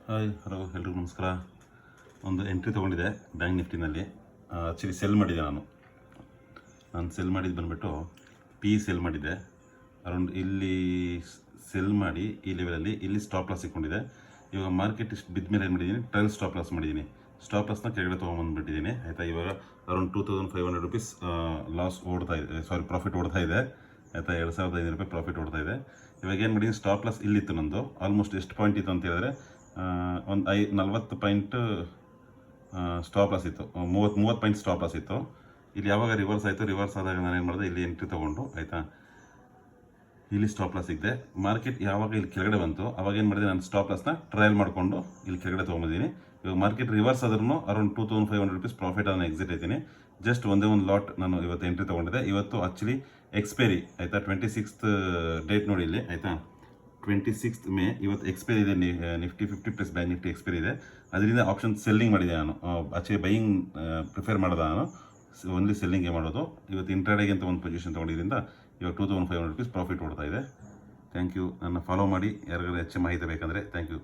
Hi hello ಎಲ್ರಿಗೂ ನಮಸ್ಕಾರ. ಒಂದು ಎಂಟ್ರಿ ತೊಗೊಂಡಿದ್ದೆ ಬ್ಯಾಂಕ್ ನಿಫ್ಟಿನಲ್ಲಿ. ಆ್ಯಕ್ಚುಲಿ ಸೆಲ್ ಮಾಡಿದ್ದೆ ನಾನು ಸೆಲ್ ಮಾಡಿದ್ದು ಬಂದುಬಿಟ್ಟು ಸೆಲ್ ಮಾಡಿದ್ದೆ ಅರೌಂಡ್ ಇಲ್ಲಿ ಸೆಲ್ ಮಾಡಿ ಈ ಲೆವೆಲಲ್ಲಿ ಇಲ್ಲಿ ಸ್ಟಾಪ್ ಲಾಸ್ ಇಟ್ಕೊಂಡಿದ್ದೆ. ಇವಾಗ ಮಾರ್ಕೆಟ್ ಇಷ್ಟು ಬಿದ್ದ ಮೇಲೆ ಏನು ಮಾಡಿದ್ದೀನಿ, ಟ್ರಯಲ್ ಸ್ಟಾಪ್ ಲಾಸ್ ಮಾಡಿದ್ದೀನಿ. ಸ್ಟಾಪ್ ಲಾಸ್ನ ಕೆಳಗಡೆ ತೊಗೊಂಬಂದುಬಿಟ್ಟಿದ್ದೀನಿ ಆಯಿತಾ. ಇವಾಗ ಅರೌಂಡ್ 2500 rupees ಲಾಸ್ ಪ್ರಾಫಿಟ್ ಓಡ್ತಾ ಇದೆ ಆಯಿತಾ. 2500 ರೂಪಾಯಿ ಪ್ರಾಫಿಟ್ ಓಡ್ತಾ ಇದೆ. ಇವಾಗ ಏನು ಮಾಡಿದ್ದೀನಿ, ಸ್ಟಾಪ್ ಲಾಸ್ ಇಲ್ಲಿತ್ತು ನಂದು. ಆಲ್ಮೋಸ್ಟ್ ಎಷ್ಟು ಪಾಯಿಂಟ್ ಇತ್ತು ಅಂತ ಹೇಳಿದ್ರೆ ಒಂದು 40 ಪಾಯಿಂಟ್ ಸ್ಟಾಪ್ ಲಾಸ್ ಇತ್ತು, 30 ಪಾಯಿಂಟ್ ಸ್ಟಾಪ್ ಲಾಸ್ ಇತ್ತು. ಇಲ್ಲಿ ಯಾವಾಗ ರಿವರ್ಸ್ ಆಯಿತು, ರಿವರ್ಸ್ ಆದಾಗ ನಾನು ಏನು ಮಾಡಿದೆ, ಇಲ್ಲಿ ಎಂಟ್ರಿ ತೊಗೊಂಡು ಆಯಿತಾ, ಇಲ್ಲಿ ಸ್ಟಾಪ್ ಲಾಸ್ ಸಿಗಿದೆ. ಮಾರ್ಕೆಟ್ ಯಾವಾಗ ಇಲ್ಲಿ ಕೆಳಗಡೆ ಬಂತು ಅವಾಗ ಏನು ಮಾಡಿದೆ, ನಾನು ಸ್ಟಾಪ್ ಲಾಸ್ನ ಟ್ರಯಲ್ ಮಾಡಿಕೊಂಡು ಇಲ್ಲಿ ಕೆಳಗಡೆ ತೊಗೊಂಡಿದ್ದೀನಿ. ಇವಾಗ ಮಾರ್ಕೆಟ್ ರಿವರ್ಸ್ ಆದ್ರೂ ಅರೌಂಡ್ 2500 rupees ಪ್ರಾಫಿಟ್ ನಾನು ಎಕ್ಸಿಟ್ ಆಯ್ತೀನಿ. ಜಸ್ಟ್ ಒಂದೇ ಒಂದು ಲಾಟ್ ನಾನು ಇವತ್ತು ಎಂಟ್ರಿ ತೊಗೊಂಡಿದ್ದೆ. ಇವತ್ತು ಆ್ಯಕ್ಚುಲಿ ಎಕ್ಸ್ಪೈರಿ ಆಯಿತಾ, 26th ಡೇಟ್ ನೋಡಿ ಇಲ್ಲಿ ಆಯಿತಾ, 26th ಮೇ ಇವತ್ತು ಎಕ್ಸ್ಪೈರಿ ಇದೆ. Nifty 50 plus bank Nifty expiry ಇದೆ. ಅದರಿಂದ ಆಪ್ಷನ್ ಸೆಲ್ಲಿಂಗ್ ಮಾಡಿದೆ ನಾನು. ಆಕ್ಚುಲಿ ಬೈಯಿಂಗ್ ಪ್ರಿಫೇರ್ ಮಾಡಿದೆ ನಾನು, ಓನ್ಲಿ ಸೆಲ್ಲಿಂಗೇ ಮಾಡೋದು. ಇವತ್ತು ಇಂಟ್ರಾಡೇಗೆ ಅಂತ ಒಂದು ಪೊಸಿಷನ್ ತೊಗೊಂಡಿದ್ದರಿಂದ ಇವಾಗ 2500 rupees ಪ್ರಾಫಿಟ್ ಓಡ್ತಾ ಇದೆ. Thank you. ನನ್ನ ಫಾಲೋ ಮಾಡಿ, ಯಾರಿಗಾರು ಹೆಚ್ಚು ಮಾಹಿತಿ ಬೇಕಂದರೆ. Thank you.